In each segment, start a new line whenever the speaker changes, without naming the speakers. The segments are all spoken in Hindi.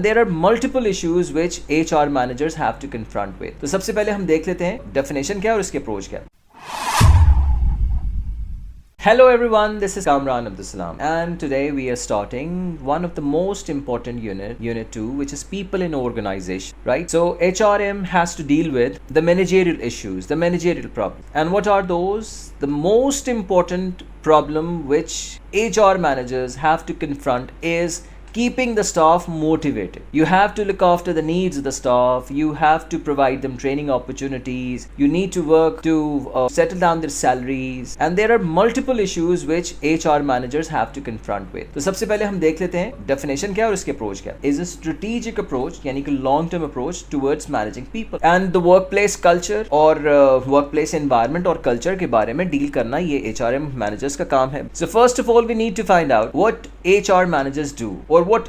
There are multiple issues which HR managers have to confront with. तो सबसे पहले हम देख लेते हैं डेफिनेशन क्या है और इसके अप्रोच क्या है. Hello everyone, this is Kamran Abdul Salam, and today we are starting one of the most important unit 2, which is people in organization, right? So HRM has to deal with the managerial issues, the managerial problems. And what are those? The most important problem which HR managers have to confront is keeping the staff motivated. You have to look after the needs of the staff. You have to provide them training opportunities. You need to work to settle down their salaries. And there are multiple issues which HR managers have to confront with. तो सबसे पहले हम देख लेते हैं definition क्या है और इसके approach क्या है. Is a strategic approach, यानी कि long term approach towards managing people. And the workplace culture और workplace environment और culture के बारे में deal करना ये HRM managers का काम है. So first of all we need to find out what HR managers do or what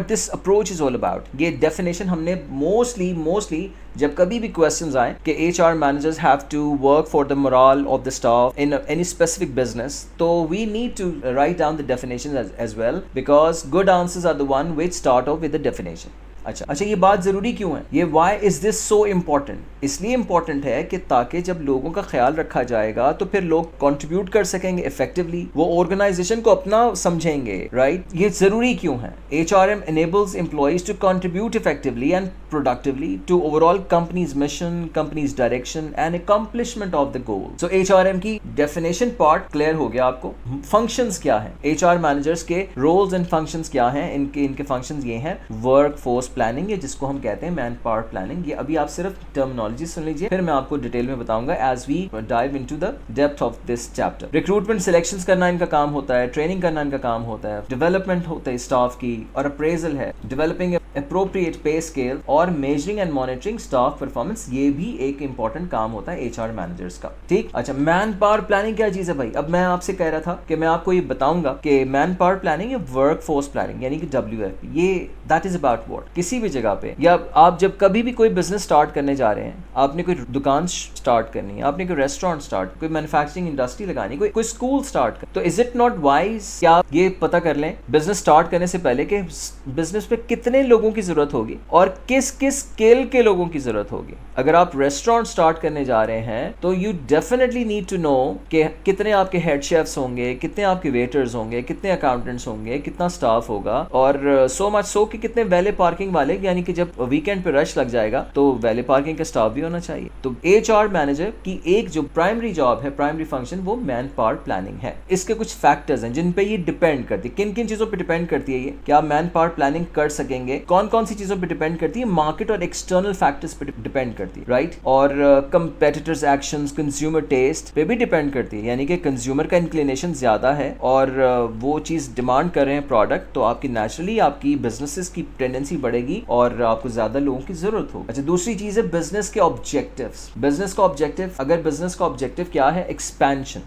this approach is all about. ये definition हमने mostly जब कभी भी questions आए कि HR managers have to work for the morale of the staff in any specific business, तो we need to write down the definitions as well, because good answers are the one which start off with the definition. अच्छा ये बात ज़रूरी क्यों है? ये why is this so important? इसलिए इम्पॉर्टेंट है कि ताकि जब लोगों का ख्याल रखा जाएगा तो फिर लोग कंट्रीब्यूट कर सकेंगे इफेक्टिवली, वो ऑर्गेनाइजेशन को अपना समझेंगे, राइट? ये ज़रूरी क्यों है? HRM enables employees to contribute effectively and productively to overall company's mission, company's direction and accomplishment of the goal. So HRM की definition part clear हो गया आपको. Functions क्या है? HR managers के roles and functions क्या हैं? इनके functions ये हैं: workforce प्लानिंग, ये जिसको हम कहते हैं मैन पावर प्लानिंग. ये अभी आप सिर्फ टर्मिनोलॉजी सुन लीजिए, फिर मैं आपको डिटेल में बताऊंगा as we dive into the depth of this chapter. Recruitment selections करना इनका काम होता है, ट्रेनिंग करना इनका काम होता है, डेवलपमेंट होता है स्टाफ की, और अप्रेजल है, डेवलपिंग अप्रोप्रिएट पे स्केल और measuring and monitoring staff performance. ये भी एक इंपॉर्टेंट काम होता है HR मैनेजर्स का. ठीक, अच्छा मैन पावर प्लानिंग क्या चीज है भाई? अब मैं आपसे कह रहा था कि मैं आपको ये बताऊंगा कि मैन पावर प्लानिंग या वर्क फोर्स प्लानिंग यानी कि WFP, ये दैट इज अबाउट व्हाट. किसी भी जगह पे या आप जब कभी भी कोई बिजनेस स्टार्ट करने जा रहे हैं, आपने कोई दुकान स्टार्ट करनी है, आपने कोई रेस्टोरेंट स्टार्ट, कोई मैन्युफैक्चरिंग इंडस्ट्री लगानी, कोई स्कूल स्टार्ट कर, तो इज इट नॉट वाइज कि आप ये पता कर लें बिजनेस स्टार्ट करने से पहले कि बिजनेस पे कितने लोगों की जरूरत होगी और किस किस स्केल के लोगों की जरूरत होगी. अगर आप रेस्टोरेंट स्टार्ट करने जा रहे हैं तो you definitely need to know कि कितने आपके हेड शेफ्स होंगे, कितने आपके वेटर्स होंगे, कितने अकाउंटेंट्स होंगे, कितना स्टाफ होगा, और सो मच सो कि कितने वैले पार्किंग वाले, यानी कि जब वीकेंड पे रश लग जाएगा तो वैले पार्किंग का स्टाफ भी होना चाहिए. तो HR मैनेजर की एक जो प्राइमरी जॉब है, प्राइमरी फंक्शन, वो मैन पावर प्लानिंग है. इसके कुछ फैक्टर्स हैं जिन पे ये डिपेंड करती है. किन किन चीजों पे डिपेंड करती है ये कि आप मैन पावर प्लानिंग कर सकेंगे? कौन कौन सी चीजों पे डिपेंड करती है? मार्केट और एक्सटर्नल फैक्टर्स पे डिपेंड करती है, राइट? और कंपेटिटर्स एक्शंस, कंज्यूमर टेस्ट पे भी डिपेंड करती है, यानी कि कंज्यूमर का इंक्लिनेशन ज्यादा है और वो चीज डिमांड कर रहे हैं प्रोडक्ट, तो आपकी नेचुरली आपकी बिजनेसेस की टेंडेंसी बढ़ेगी और आपको ज्यादा लोगों की जरूरत होगी. अच्छा, दूसरी चीज है बिजनेस के ऑब्जेक्टिव्स. बिजनेस का ऑब्जेक्टिव, अगर बिजनेस का ऑब्जेक्टिव क्या है? एक्सपेंशन.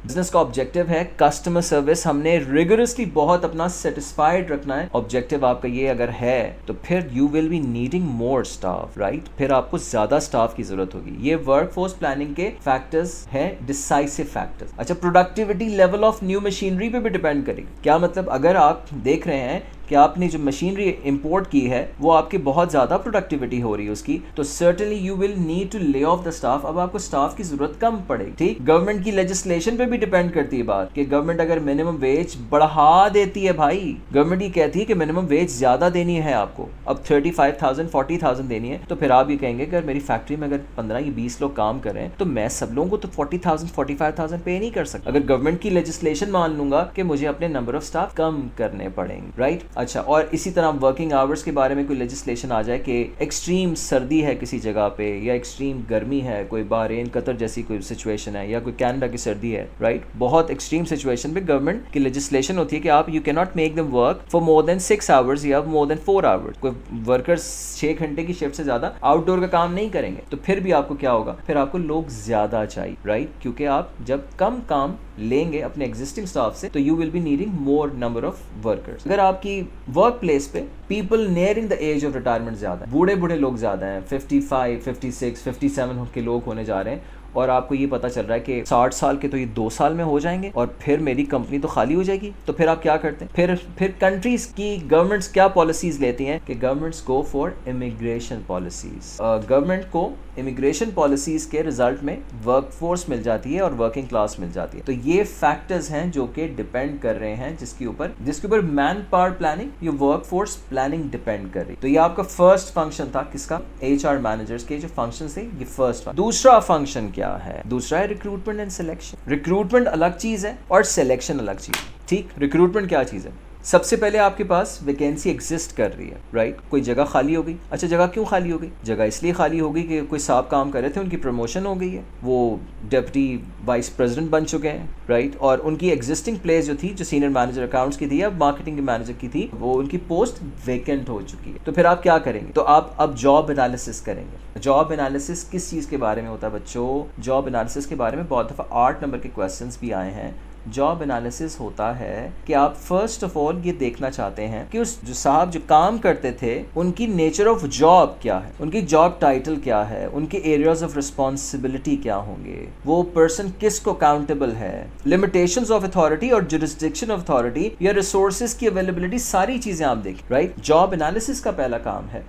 बिजनेस का ऑब्जेक्टिव है कस्टमर सर्विस. हमने रिगोरसली बहुत अपना सेटिस्फाइड रखना है. ऑब्जेक्टिव आपका ये अगर है तो फिर you will be needing more staff, right? फिर आपको ज्यादा स्टाफ की जरूरत होगी. ये वर्कफोर्स प्लानिंग के फैक्टर्स हैं, डिसाइसिव फैक्टर्स. अच्छा, productivity level of new machinery पे भी डिपेंड करेगी. क्या मतलब? अगर आप देख रहे हैं कि आपने जो मशीनरी इंपोर्ट की है वो आपकी बहुत ज़्यादा प्रोडक्टिविटी हो रही है उसकी, तो certainly you will need to lay off the staff. अब आपको स्टाफ की जरूरत कम पड़ेगी. ठीक, गवर्नमेंट की लेजिस्लेशन पे भी डिपेंड करती है बात कि गवर्नमेंट अगर मिनिमम वेज बढ़ा देती है, भाई गवर्नमेंट ये कहती है कि मिनिमम वेज ज़्यादा देनी है आपको, अब 35,000 40,000 देनी है, तो फिर आप ये कहेंगे कि मेरी फैक्ट्री में अगर 15 या 20 लोग काम कर रहे हैं तो मैं सब लोगों को तो 40,000 45,000 पे नहीं कर सकता. अगर गवर्नमेंट की लेजिस्लेशन मान लूंगा कि मुझे अपने नंबर ऑफ स्टाफ कम करने पड़ेंगे, राइट? अच्छा, और इसी तरह वर्किंग आवर्स के बारे में कोई लेजिस्लेशन आ जाए कि एक्सट्रीम सर्दी है किसी जगह पे या एक्सट्रीम गर्मी है, कोई बहरीन कतर जैसी कोई सिचुएशन है या कोई कनाडा की सर्दी है, राइट? बहुत एक्सट्रीम सिचुएशन पे गवर्नमेंट की लेजिस्लेशन होती है कि आप you can not make them work for more than 6 hours या मोर देन 4 आवर्स. कोई वर्कर्स 6 घंटे की शिफ्ट से ज्यादा आउटडोर का काम नहीं करेंगे, तो फिर भी आपको क्या होगा? फिर आपको लोग ज्यादा चाहिए, राइट? क्योंकि आप जब कम काम लेंगे अपने एग्जिस्टिंग स्टाफ से तो you will be needing more number of workers. अगर आपकी वर्क प्लेस पे people nearing the age of retirement ज्यादा है, बूढ़े बूढ़े लोग ज्यादा हैं, 55 56 57 के लोग होने जा रहे हैं, और आपको ये पता चल रहा है कि 60 साल के तो ये 2 साल में हो जाएंगे और फिर मेरी कंपनी तो खाली हो जाएगी, तो फिर आप क्या करते हैं? फिर कंट्रीज की गवर्नमेंट्स क्या पॉलिसीज लेती हैं कि governments go for immigration policies. Government को इमिग्रेशन पॉलिसीज के रिजल्ट में वर्कफोर्स मिल जाती है और वर्किंग क्लास मिल जाती है। तो ये फैक्टर्स हैं जो कि डिपेंड कर रहे हैं जिसके ऊपर मैन पावर प्लानिंग, ये वर्कफोर्स प्लानिंग डिपेंड कर रही। तो ये आपका फर्स्ट फंक्शन था किसका? एचआर मैनेजर्स के जो फंक्शंस थे, ये फर्स्ट। दूसरा फंक्शन क्या है? दूसरा है रिक्रूटमेंट एंड सिलेक्शन। रिक्रूटमेंट अलग चीज है और सिलेक्शन अलग चीज है। ठीक, रिक्रूटमेंट क्या चीज है? सबसे पहले आपके पास वैकेंसी एग्जिस्ट कर रही है, राइट? कोई जगह खाली हो गई। अच्छा, जगह क्यों खाली हो गई? जगह इसलिए खाली हो गई कि कोई साहब काम कर रहे थे, उनकी प्रमोशन हो गई है, वो डिप्टी वाइस प्रेसिडेंट बन चुके हैं, राइट? और उनकी एग्जिस्टिंग प्लेस जो थी, जो सीनियर मैनेजर अकाउंट्स की थी या मार्केटिंग के मैनेजर की थी, वो उनकी पोस्ट वेकेंट हो चुकी है। तो फिर आप क्या करेंगे? तो आप अब जॉब एनालिसिस करेंगे। जॉब एनालिसिस किस चीज़ के बारे में होता है बच्चों? जॉब एनालिसिस के बारे में बहुत दफ़ा 8 नंबर के क्वेश्चंस भी आए हैं। जॉब एनालिसिस होता है कि आप फर्स्ट ऑफ ऑल ये देखना चाहते हैं कि उस जो साहब जो काम करते थे, उनकी नेचर ऑफ जॉब क्या है, उनकी जॉब टाइटल क्या है, उनके एरियाज ऑफ रिस्पॉन्सिबिलिटी क्या होंगे, वो पर्सन किसको अकाउंटेबल है, लिमिटेशंस ऑफ अथॉरिटी और जुरिस्डिक्शन ऑफ अथॉरिटी या रिसोर्सेज की अवेलेबिलिटी, सारी चीजें आप देखें, राइट? जॉब एनालिसिस का पहला काम है,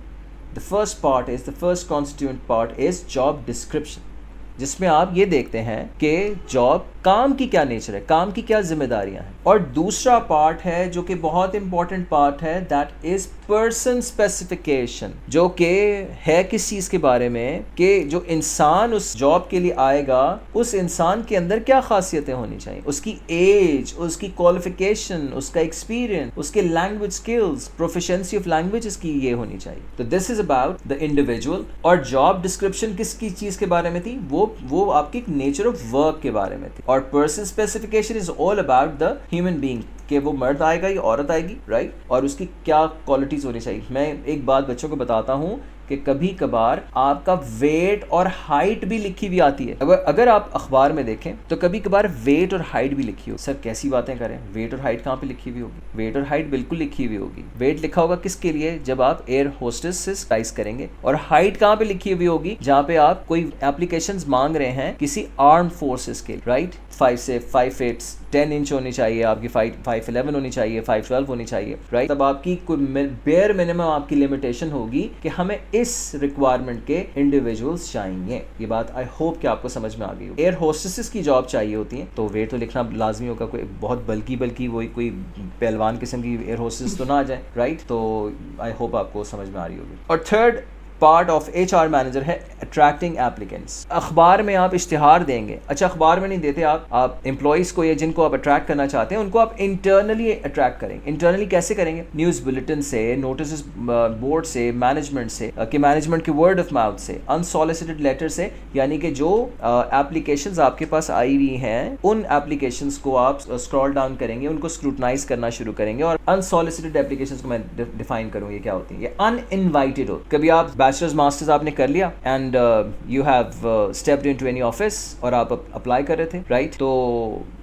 the first constituent part is job description, जिसमें आप ये देखते हैं कि जॉब काम की क्या नेचर है, काम की क्या जिम्मेदारियां हैं। और दूसरा पार्ट है जो कि बहुत इंपॉर्टेंट पार्ट है, दैट इज पर्सन स्पेसिफिकेशन, जो कि है किस चीज के बारे में कि जो इंसान उस जॉब के लिए आएगा, उस इंसान के अंदर क्या खासियतें होनी चाहिए, उसकी एज, उसकी क्वालिफिकेशन, उसका एक्सपीरियंस, उसके language skills, proficiency of language की ये होनी चाहिए। तो this is about the individual. और जॉब डिस्क्रिप्शन किसकी चीज के बारे में थी? वो आपकी नेचर ऑफ वर्क के बारे में थी। और person specification is all about the human being, कि वो मर्द आएगा या औरत आएगी, राइट? और उसकी क्या क्वालिटीज होनी चाहिए। मैं एक बात बच्चों को बताता हूँ कि कभी कभार आपका वेट और हाइट भी लिखी हुई आती है। अगर आप अखबार में देखें तो कभी कभार वेट और हाइट भी लिखी हो। सर कैसी बातें करें, वेट और हाइट कहाँ पे लिखी हुई होगी? वेट और हाइट बिल्कुल लिखी हुई होगी। वेट लिखा होगा किसके लिए? जब आप एयर होस्टेस से स्टाइस करेंगे। और हाइट कहाँ पे लिखी हुई होगी? जहाँ पे आप कोई एप्लीकेशंस मांग रहे हैं किसी आर्म फोर्सेस के, राइट? 5 से 5 फीट 10 इंच होनी चाहिए, आपकी 5'11" होनी चाहिए, 5'12" होनी चाहिए, राइट? तब आपकी कोई बेयर मिनिमम आपकी लिमिटेशन होगी कि हमें इस रिक्वायरमेंट के इंडिविजुअल्स चाहिए। ये बात आई होप कि आपको समझ में आ गई हो। एयर होस्टेसेस की जॉब चाहिए होती है तो वेट तो लिखना लाजमी होगा। कोई बहुत बल्कि वही कोई पहलवान किस्म की एयर होस्टेस तो ना आ जाए, राइट? तो आई होप आपको समझ में आ रही होगी। और third part of HR manager है अट्रैक्टिंग एप्लीकेंट्स। अखबार में आप इश्तिहार देंगे। अच्छा, अखबार में नहीं देते आप एम्प्लॉइज को या जिनको आप अट्रैक्ट करना चाहते हैं उनको आप इंटरनली अट्रैक्ट करेंगे। इंटरनली कैसे करेंगे? न्यूज़ बुलेटिन से, नोटिस बोर्ड से, मैनेजमेंट से, कि मैनेजमेंट के वर्ड ऑफ माउथ से, अनसॉलिसिटेड लेटर से, यानी कि जो एप्लीकेशंस आपके पास आई हुई हैं उन एप्लीकेशंस को आप स्क्रॉल डाउन करेंगे, उनको स्क्रूटनाइज करना शुरू करेंगे। और अनसॉलिसिटेड एप्लीकेशंस को मैं डिफाइन करूँ ये क्या होती है। ये अनइनवाइटेड हो। कभी आप बैचलर्स मास्टर्स आपने कर लिया and you have stepped into any office और आप अप्लाई कर रहे थे, राइट? तो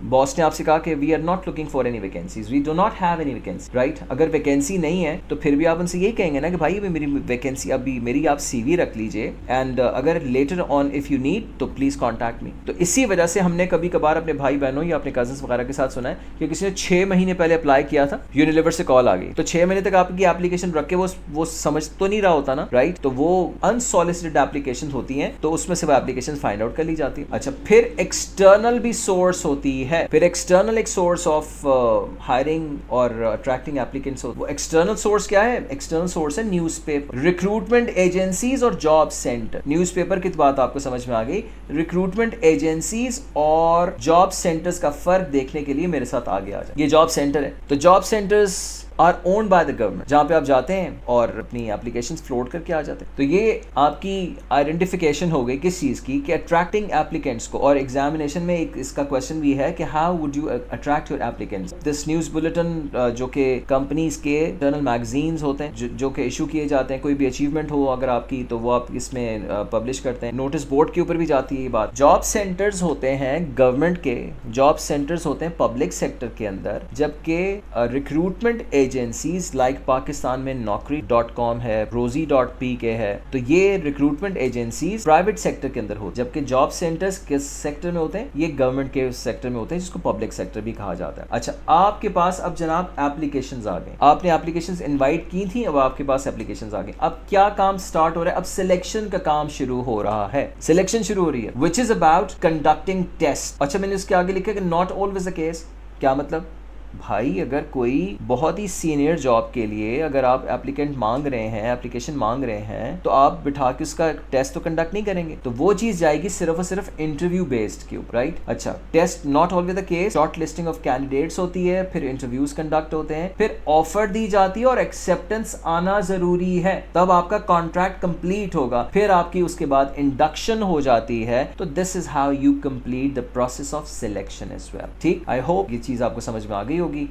बॉस ने आपसे कहा कि we are not looking for any vacancies, we do not have any vacancy, right? अगर वैकेंसी नहीं है तो फिर भी आप उनसे यही कहेंगे ना कि भाई मेरी वैकेंसी अभी मेरी आप सीवी रख लीजिए एंड अगर later on if you need तो प्लीज कॉन्टैक्ट मी। तो इसी वजह से हमने कभी कभार अपने भाई बहनों या अपने कजन्स वगैरह के साथ सुना है कि किसी ने 6 महीने पहले अप्लाई किया था, यूनिलीवर से कॉल आ गई, तो 6 महीने तक आपकी एप्लीकेशन रख के वो समझ तो नहीं रहा होता ना, राइट? तो वो अनसॉलिसिटेड एप्लीकेशन होती हैं तो उसमें से वो एप्लीकेशन फाइंड आउट कर ली जाती है। अच्छा, फिर एक्सटर्नल भी सोर्स होती है। फिर एक्सटर्नल एक सोर्स ऑफ हायरिंग और अट्रैक्टिंग एप्लीकेंट्स। वो एक्सटर्नल सोर्स क्या है? एक्सटर्नल सोर्स है न्यूज़पेपर, रिक्रूटमेंट एजेंसीज और जॉब सेंटर। न्यूज़पेपर की बात आपको समझ में आ गई। रिक्रूटमेंट एजेंसीज और जॉब सेंटर्स का फर्क देखने के लिए मेरे साथ आगे आ जाए। ये जॉब सेंटर है, तो job centres are owned by the government, जहाँ पे आप जाते हैं और अपनी एप्लीकेशंस फ्लोट करके आ जाते हैं। तो ये आपकी आइडेंटिफिकेशन हो गई किस चीज़ की, कि अट्रैक्टिंग एप्लीकेंट्स को। और एग्जामिनेशन में एक इसका क्वेश्चन भी है कि how would you attract your applicants. This news bulletin जो कि कंपनीज के इंटरनल मैगजीन्स होते हैं जो कि इशू किए जाते हैं, कोई भी अचीवमेंट हो अगर आपकी तो वो आप इसमें पब्लिश करते हैं। नोटिस बोर्ड के ऊपर भी जाती है ये बात। जॉब सेंटर्स होते हैं गवर्नमेंट के, जॉब सेंटर्स होते हैं पब्लिक सेक्टर के अंदर, जबकि रिक्रूटमेंट एजेंसीज लाइक पाकिस्तान में Naukri.com है, Rosie.pk है, तो ये रिक्रूटमेंट एजेंसीज प्राइवेट सेक्टर के अंदर होती है, जबकि जॉब सेंटर्स किस सेक्टर में होते हैं? ये गवर्नमेंट के सेक्टर में होते हैं, जिसको पब्लिक सेक्टर भी कहा जाता है। अच्छा, आपके पास अब जनाब एप्लीकेशंस आ गए, आपने एप्लीकेशंस इनवाइट की थी, अब आपके पास एप्लीकेशंस आ गए। अब क्या काम स्टार्ट हो रहा है? अब सिलेक्शन का काम शुरू हो रहा है, सिलेक्शन शुरू हो रही है, which is about conducting test. अच्छा, मैंने उसके आगे लिखा कि नॉट ऑलवेज द केस। क्या मतलब? भाई अगर कोई बहुत ही सीनियर जॉब के लिए अगर आप एप्लीकेंट मांग रहे हैं, एप्लीकेशन मांग रहे हैं, तो आप बिठा के उसका टेस्ट तो कंडक्ट नहीं करेंगे, तो वो चीज जाएगी सिर्फ और सिर्फ इंटरव्यू बेस्ड के ऊपर, राइट। अच्छा, test not always the case, short listing of candidates होती है, फिर इंटरव्यूज कंडक्ट होते हैं, फिर ऑफर दी जाती है और एक्सेप्टेंस आना जरूरी है, तब आपका कॉन्ट्रैक्ट कंप्लीट होगा, फिर आपकी उसके बाद इंडक्शन हो जाती है। तो this is how you complete the process of selection as well. ठीक, आई होप ये चीज आपको समझ में आ गई होगी।